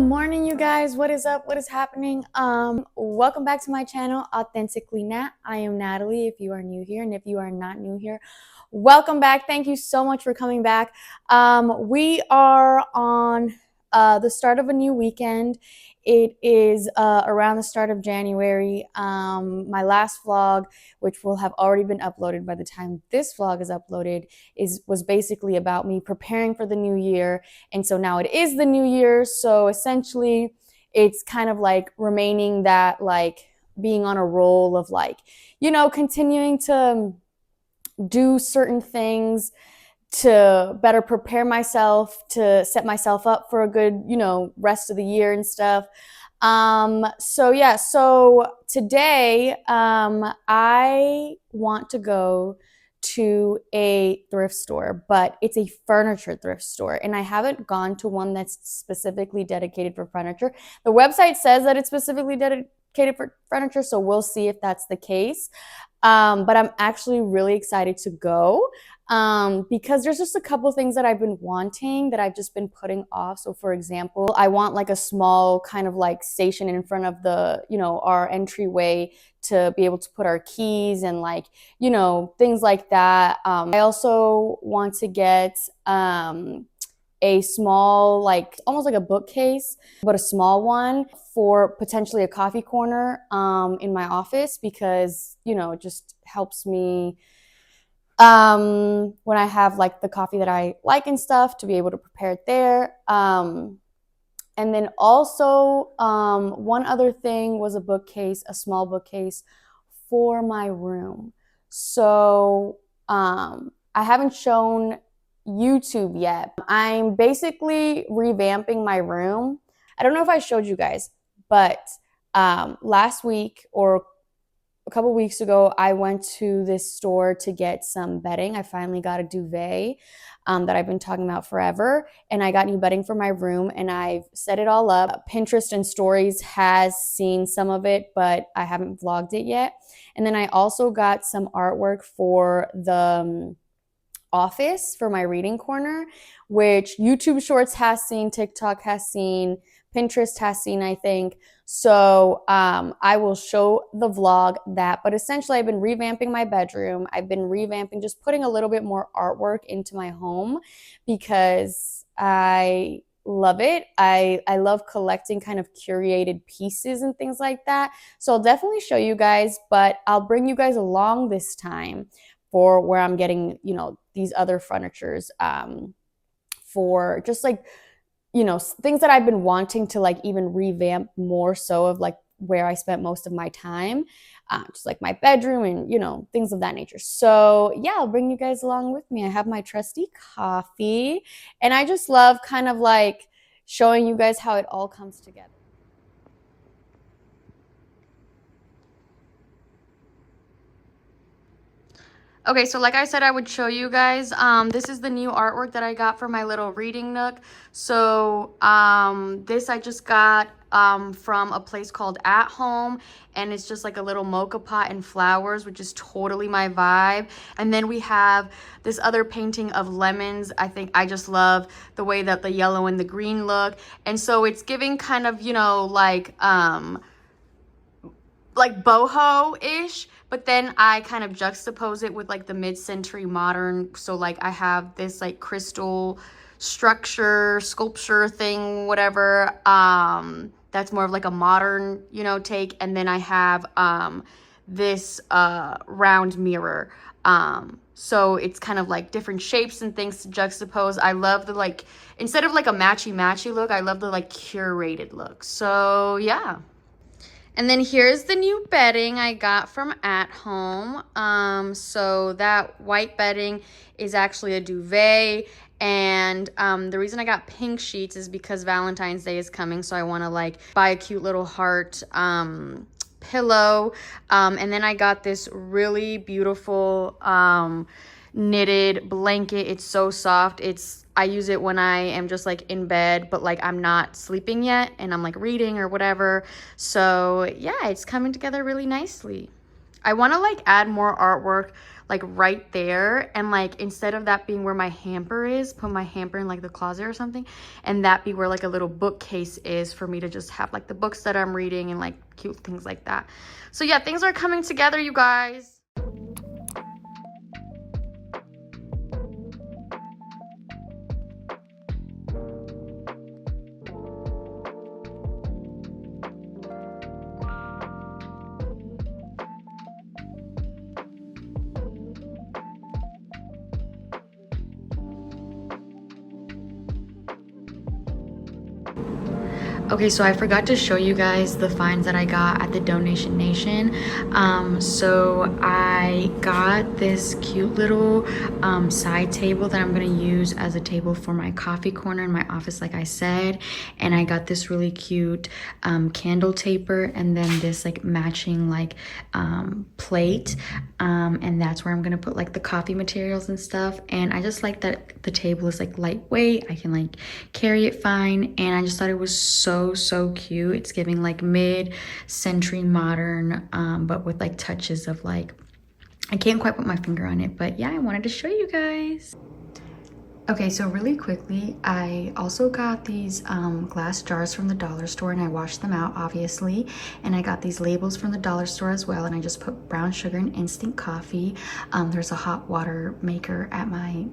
morning, you guys. What is up? What is happening? Welcome back to my channel, Authentically Nat. I am Natalie if you are new here, and if you are not new here, welcome back. Thank you so much for coming back. We are on the start of a new weekend. It is around the start of January. My last vlog, which will have already been uploaded by the time this vlog is uploaded, was basically about me preparing for the new year. And so now it is the new year. So essentially, it's kind of like remaining that, like, being on a roll of, like, continuing to do certain things to better prepare myself, to set myself up for a good, rest of the year and stuff. So today, I want to go to a thrift store, but it's a furniture thrift store, and I haven't gone to one that's specifically dedicated for furniture. The website says that it's specifically dedicated for furniture, so we'll see if that's the case. But I'm actually really excited to go because there's just a couple things that I've been wanting that I've just been putting off. So for example, I want like a small kind of like station in front of the, our entryway to be able to put our keys and like, things like that. I also want to get a small, like almost like a bookcase, but a small one for potentially a coffee corner in my office, because it just helps me when I have like the coffee that I like and stuff, to be able to prepare it there. And then also one other thing was a bookcase, a small bookcase for my room. So I haven't shown YouTube yet. I'm basically revamping my room. I don't know if I showed you guys, but last week or a couple weeks ago, I went to this store to get some bedding. I finally got a duvet that I've been talking about forever, and I got new bedding for my room, and I've set it all up. Pinterest and Stories has seen some of it, but I haven't vlogged it yet. And then I also got some artwork for the office for my reading corner, which YouTube Shorts has seen, TikTok has seen, Pinterest has seen, I think. So I will show the vlog that, but essentially I've been revamping my bedroom. I've been revamping, just putting a little bit more artwork into my home because I love it. I love collecting kind of curated pieces and things like that. So I'll definitely show you guys, but I'll bring you guys along this time for where I'm getting, these other furnitures for just like, things that I've been wanting to like even revamp more so of like where I spent most of my time, just like my bedroom and, things of that nature. So yeah, I'll bring you guys along with me. I have my trusty coffee, and I just love kind of like showing you guys how it all comes together. Okay, so like I said, I would show you guys, this is the new artwork that I got for my little reading nook. So this I just got from a place called At Home, and it's just like a little mocha pot and flowers, which is totally my vibe. And then we have this other painting of lemons. I think I just love the way that the yellow and the green look. And so it's giving kind of, like boho-ish, but then I kind of juxtapose it with like the mid-century modern. So like I have this like crystal sculpture thing, whatever, that's more of like a modern, take. And then I have this round mirror. So it's kind of like different shapes and things to juxtapose. I love the like, instead of like a matchy look, I love the like curated look. So yeah. And then here's the new bedding I got from At Home. So that white bedding is actually a duvet. And the reason I got pink sheets is because Valentine's Day is coming. So I want to like buy a cute little heart pillow. And then I got this really beautiful knitted blanket. It's so soft. I use it when I am just like in bed, but like I'm not sleeping yet and I'm like reading or whatever. So yeah, it's coming together really nicely. I want to like add more artwork like right there, and like instead of that being where my hamper is, put my hamper in like the closet or something, and that be where like a little bookcase is for me to just have like the books that I'm reading and like cute things like that. So yeah, things are coming together, you guys. Okay, so I forgot to show you guys the finds that I got at the Donation Nation. So I got this cute little side table that I'm gonna use as a table for my coffee corner in my office, like I said. And I got this really cute candle taper, and then this like matching like plate. And that's where I'm gonna put like the coffee materials and stuff. And I just like that the table is like lightweight. I can like carry it fine, and I just thought it was so cute. It's giving like mid-century modern, but with like touches of like, I can't quite put my finger on it, but yeah, I wanted to show you guys. Okay, so really quickly, I also got these glass jars from the dollar store, and I washed them out, obviously. And I got these labels from the dollar store as well, and I just put brown sugar and instant coffee. There's a hot water maker at my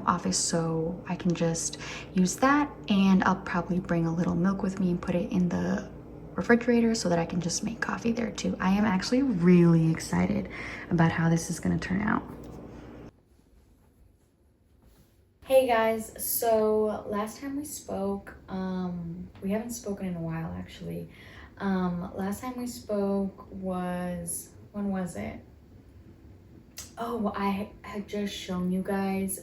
office, so I can just use that, and I'll probably bring a little milk with me and put it in the refrigerator so that I can just make coffee there too. I am actually really excited about how this is going to turn out. Hey guys, so last time we spoke, we haven't spoken in a while actually. Last time we spoke was, when was it? Oh, I had just shown you guys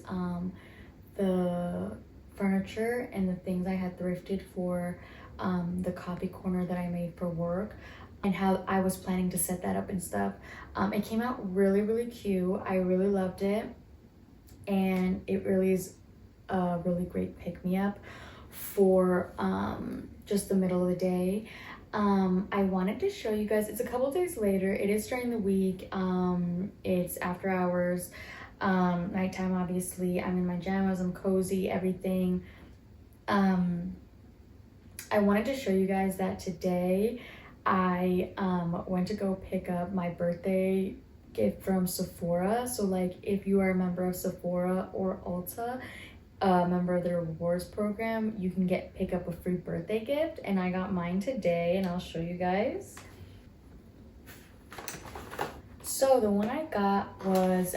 the furniture and the things I had thrifted for the coffee corner that I made for work, and how I was planning to set that up and stuff. It came out really cute. I really loved it, and it really is a really great pick-me-up for just the middle of the day. I wanted to show you guys, it's a couple days later, it is during the week, it's after hours, nighttime obviously. I'm in my pajamas, I'm cozy, everything. I wanted to show you guys that today I went to go pick up my birthday gift from Sephora. So like, if you are a member of Sephora or Ulta, a member of the rewards program, you can pick up a free birthday gift, and I got mine today, and I'll show you guys. So the one I got was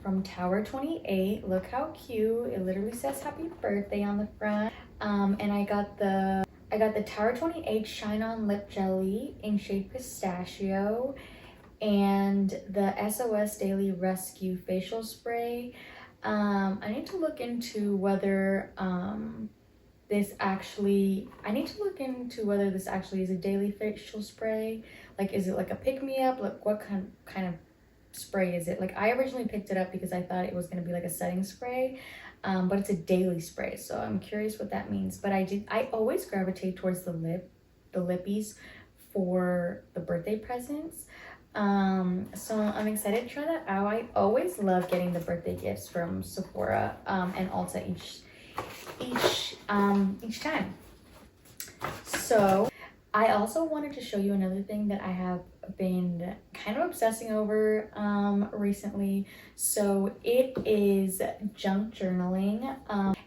from Tower 28. Look how cute. It literally says happy birthday on the front. And I got the Tower 28 Shine On Lip Jelly in shade Pistachio, and the SOS Daily Rescue Facial Spray. I need to look into whether this actually is a daily facial spray. Like, is it like a pick-me-up? Like, what kind of spray is it? Like, I originally picked it up because I thought it was going to be like a setting spray, but it's a daily spray, so I'm curious what that means. But I always gravitate towards the lippies for the birthday presents. So I'm excited to try that out. I always love getting the birthday gifts from Sephora and Ulta each time. So I also wanted to show you another thing that I have been kind of obsessing over recently. So it is junk journaling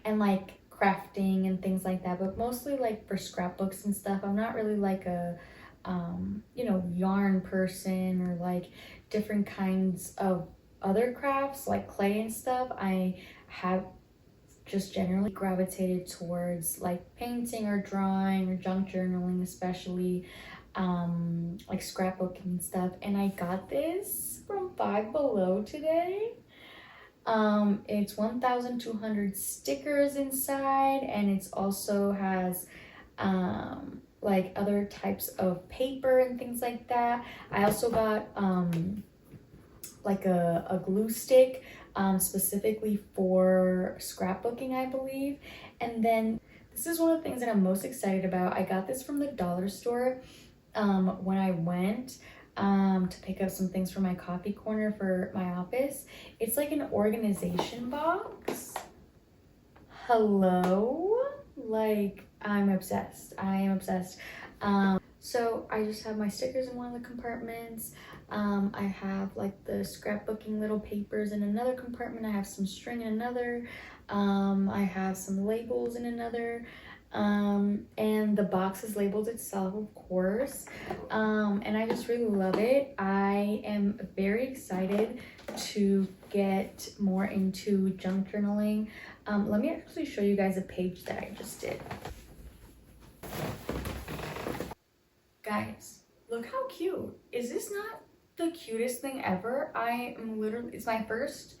and like crafting and things like that, but mostly like for scrapbooks and stuff. I'm not really like a yarn person, or like different kinds of other crafts like clay and stuff. I have just generally gravitated towards like painting or drawing or junk journaling, especially like scrapbooking and stuff. And I got this from Five Below today. It's 1,200 stickers inside, and it also has like other types of paper and things like that. I also got like a glue stick specifically for scrapbooking, I believe. And then this is one of the things that I'm most excited about. I got this from the dollar store when I went. to pick up some things for my coffee corner for my office. It's like an organization box. Hello? Like, I'm obsessed. I am obsessed. So I just have my stickers in one of the compartments. I have like the scrapbooking little papers in another compartment. I have some string in another. I have some labels in another. And the box is labeled itself, of course. And I just really love it. I am very excited to get more into junk journaling. Let me actually show you guys a page that I just did. Guys, look how cute. Is this not the cutest thing ever? I am literally, it's my first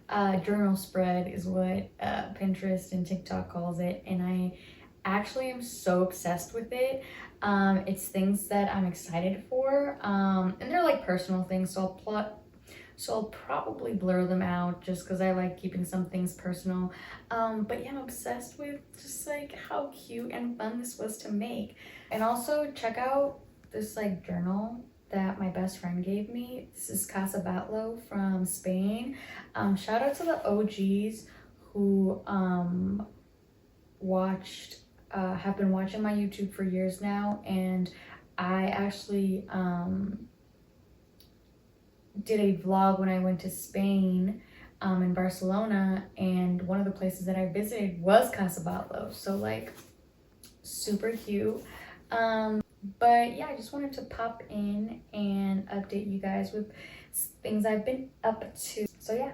journal spread is what Pinterest and TikTok calls it, and I actually am so obsessed with it. It's things that I'm excited for, and they're like personal things, so I'll probably blur them out just because I like keeping some things personal. But yeah, I'm obsessed with just like how cute and fun this was to make. And also check out this like journal that my best friend gave me. This is Casa Batlo from Spain. Shout out to the OGs who have been watching my YouTube for years now, and I actually did a vlog when I went to Spain in Barcelona, and one of the places that I visited was Casa Batlo, so like super cute. But yeah, I just wanted to pop in and update you guys with things I've been up to. So yeah.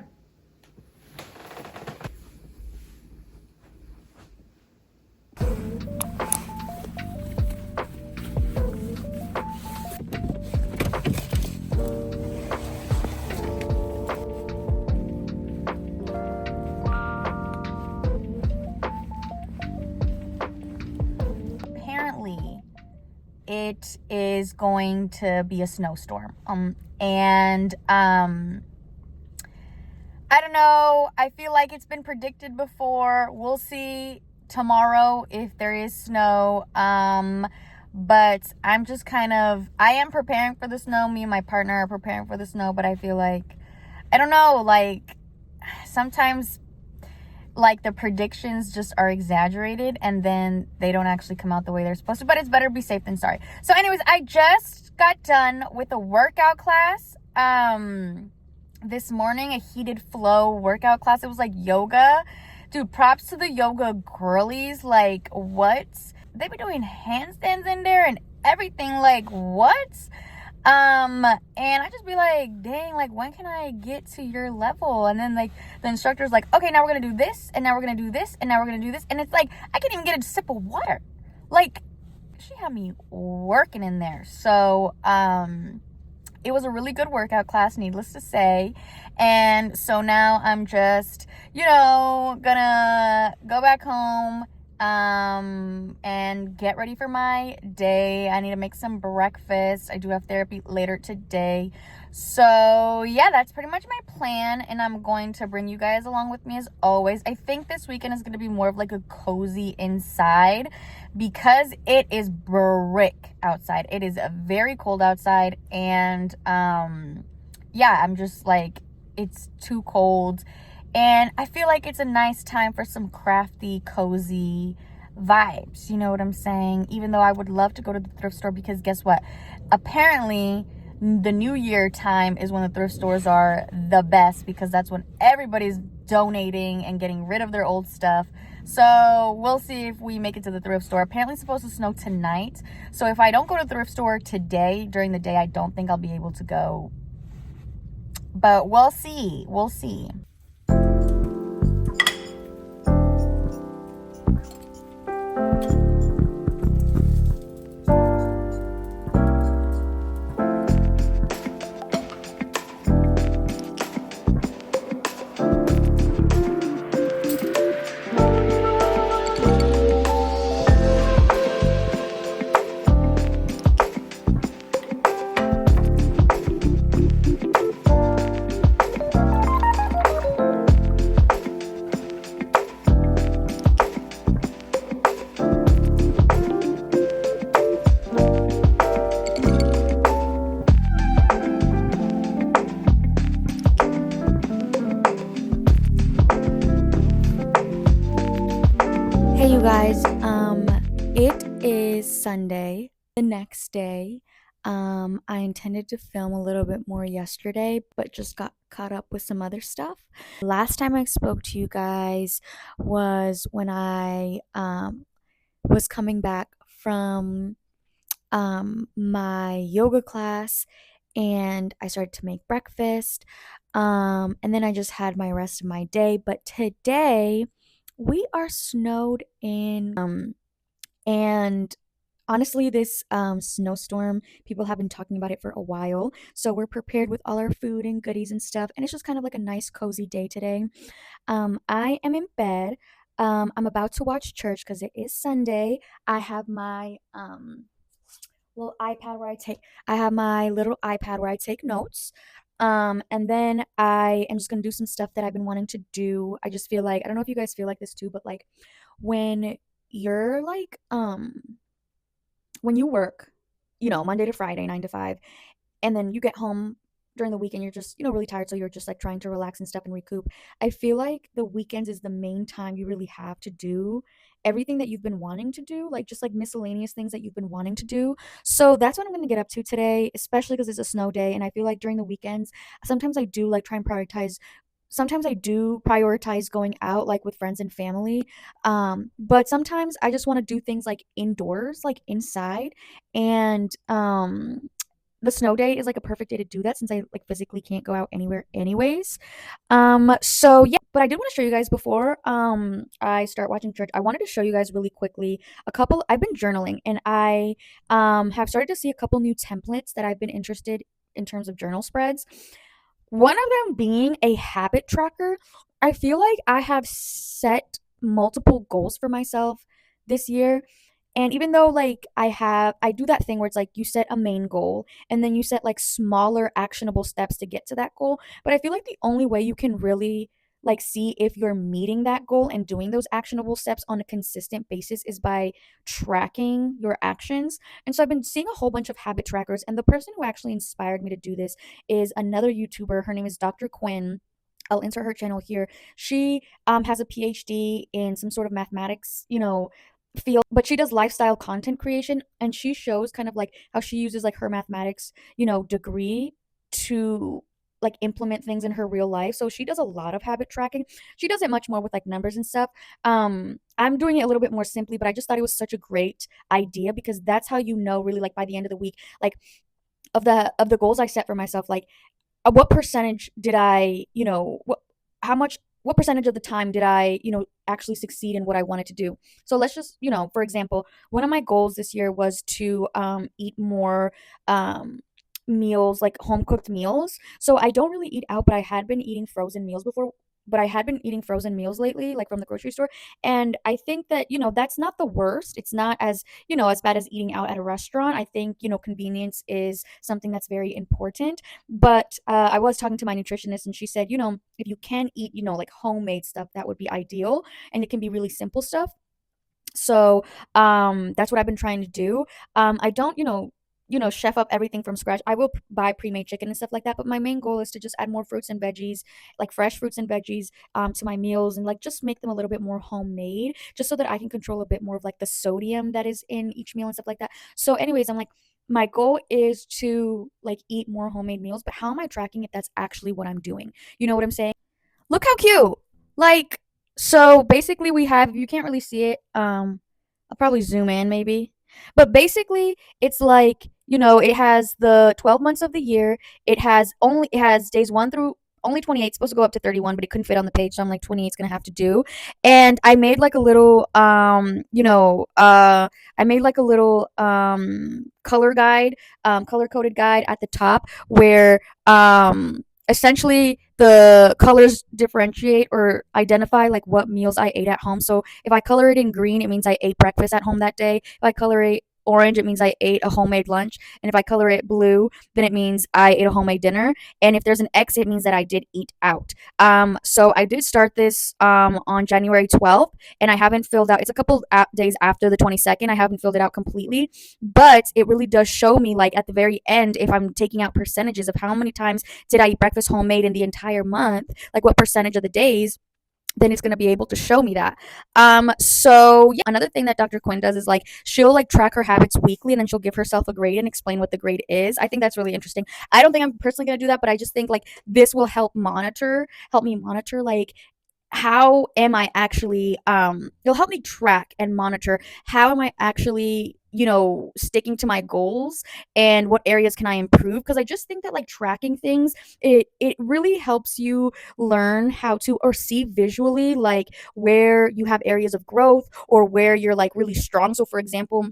It is going to be a snowstorm. And I don't know. I feel like it's been predicted before. We'll see tomorrow if there is snow. But I'm just I am preparing for the snow. Me and my partner are preparing for the snow, but I feel like, I don't know, like sometimes like the predictions just are exaggerated and then they don't actually come out the way they're supposed to, but it's better to be safe than sorry. So anyways, I just got done with a workout class this morning, a heated flow workout class. It was like yoga. Dude, props to the yoga girlies. Like, what? They be doing handstands in there and everything. Like, what? And I just be like, dang, like, when can I get to your level? And then like the instructor's like, okay, now we're gonna do this, and now we're gonna do this, and now we're gonna do this. And it's like, I can't even get a sip of water. Like, she had me working in there. So it was a really good workout class, needless to say. And so now I'm just, gonna go back home and get ready for my day. I need to make some breakfast. I do have therapy later today. So yeah, that's pretty much my plan, and I'm going to bring you guys along with me as always. I think this weekend is going to be more of like a cozy inside because it is brick outside. It is very cold outside, and yeah, I'm just like, it's too cold. And I feel like it's a nice time for some crafty, cozy vibes. You know what I'm saying? Even though I would love to go to the thrift store, because guess what? Apparently, the New Year time is when the thrift stores are the best, because that's when everybody's donating and getting rid of their old stuff. So we'll see if we make it to the thrift store. Apparently it's supposed to snow tonight. So if I don't go to the thrift store today, during the day, I don't think I'll be able to go. But we'll see. We'll see. Guys, it is Sunday, the next day. I intended to film a little bit more yesterday, but just got caught up with some other stuff. Last time I spoke to you guys was when I was coming back from my yoga class, and I started to make breakfast. And then I just had my rest of my day. But today we are snowed in. And honestly, this snowstorm, people have been talking about it for a while. So we're prepared with all our food and goodies and stuff. And it's just kind of like a nice, cozy day today. I am in bed. I'm about to watch church because it is Sunday. I have my little iPad where I have my little iPad where I take notes. And then I am just gonna do some stuff that I've been wanting to do. I just feel like, I don't know if you guys feel like this too, but like when you're like when you work, Monday to Friday, 9 to 5, and then you get home during the weekend, you're just, really tired. So you're just like trying to relax and stuff and recoup. I feel like the weekends is the main time you really have to do everything that you've been wanting to do, like just like miscellaneous things that you've been wanting to do. So that's what I'm going to get up to today, especially because it's a snow day. And I feel like during the weekends, sometimes I do like try and prioritize. Sometimes I do prioritize going out like with friends and family. But sometimes I just want to do things like indoors, like inside. And the snow day is like a perfect day to do that since I like physically can't go out anywhere anyways. So yeah, but I did want to show you guys before I start watching church. I wanted to show you guys really quickly a couple. I've been journaling, and I have started to see a couple new templates that I've been interested in terms of journal spreads. One of them being a habit tracker. I feel like I have set multiple goals for myself this year. And even though like I do that thing where it's like you set a main goal and then you set like smaller actionable steps to get to that goal. But I feel like the only way you can really like see if you're meeting that goal and doing those actionable steps on a consistent basis is by tracking your actions. And so I've been seeing a whole bunch of habit trackers, and the person who actually inspired me to do this is another YouTuber. Her name is Dr. Quinn. I'll insert her channel here. She has a PhD in some sort of mathematics, field, but she does lifestyle content creation, and she shows kind of like how she uses like her mathematics, degree to like implement things in her real life. So she does a lot of habit tracking. She does it much more with like numbers and stuff. I'm doing it a little bit more simply, but I just thought it was such a great idea because that's how really like by the end of the week, like of the goals I set for myself, like what percentage did I, what percentage of the time did I, actually succeed in what I wanted to do? So let's just, for example, one of my goals this year was to eat more meals, like home cooked meals. So I don't really eat out, but I had been eating frozen meals before. But I had been eating frozen meals lately, like from the grocery store. And I think that, that's not the worst. It's not as, as bad as eating out at a restaurant. I think, convenience is something that's very important. But I was talking to my nutritionist, and she said, if you can eat, like homemade stuff, that would be ideal. And it can be really simple stuff. So that's what I've been trying to do. I don't, chef up everything from scratch. I will buy pre-made chicken and stuff like that, but my main goal is to just add more fruits and veggies, like fresh fruits and veggies, to my meals, and like just make them a little bit more homemade, just so that I can control a bit more of like the sodium that is in each meal and stuff like that. So, anyways, I'm like, my goal is to like eat more homemade meals, but how am I tracking if that's actually what I'm doing? You know what I'm saying? Look how cute. Like, so basically we have, you can't really see it. I'll probably zoom in maybe. But basically it's like, it has the 12 months of the year. It has days 1 through only 28. It's supposed to go up to 31, but it couldn't fit on the page, so I'm like 28 is going to have to do. And I made like a little I made like a little color guide, color coded guide at the top where essentially the colors differentiate or identify like what meals I ate at home. So if I color it in green, it means I ate breakfast at home that day. If I color it orange, it means I ate a homemade lunch. And if I color it blue, then it means I ate a homemade dinner. And if there's an X, it means that I did eat out. So I did start this on January 12th, and I haven't filled out, it's a couple days after the 22nd. I haven't filled it out completely, but it really does show me like at the very end, if I'm taking out percentages of how many times did I eat breakfast homemade in the entire month, like what percentage of the days. then it's going to be able to show me that. So yeah, another thing that Dr. Quinn does is like she'll like track her habits weekly and then she'll give herself a grade and explain what the grade is. I think that's really interesting. I don't think I'm personally going to do that, but I just think like this will help me monitor like how am I actually it'll help me track and monitor how am I actually, sticking to my goals and what areas can I improve, because I just think that like tracking things, it really helps you learn how to or see visually like where you have areas of growth or where you're like really strong. So for example,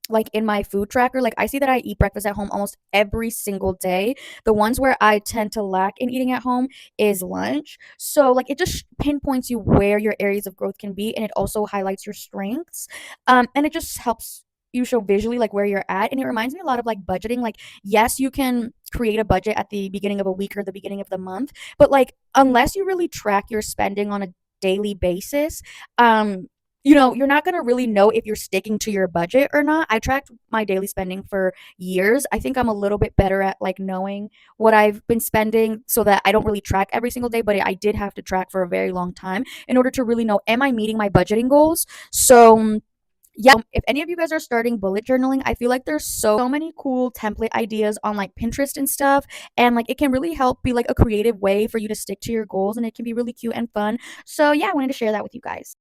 like in my food tracker, like I see that I eat breakfast at home almost every single day. The ones where I tend to lack in eating at home is lunch. So like it just pinpoints you where your areas of growth can be, and it also highlights your strengths. And it just helps you show visually like where you're at. And it reminds me a lot of like budgeting. Like, yes, you can create a budget at the beginning of a week or the beginning of the month, but like unless you really track your spending on a daily basis, you're not going to really know if you're sticking to your budget or not. I tracked my daily spending for years. I think I'm a little bit better at like knowing what I've been spending so that I don't really track every single day, but I did have to track for a very long time in order to really know, am I meeting my budgeting goals? So, yeah, if any of you guys are starting bullet journaling, I feel like there's so many cool template ideas on like Pinterest and stuff. And like it can really help be like a creative way for you to stick to your goals, and it can be really cute and fun. So, yeah, I wanted to share that with you guys.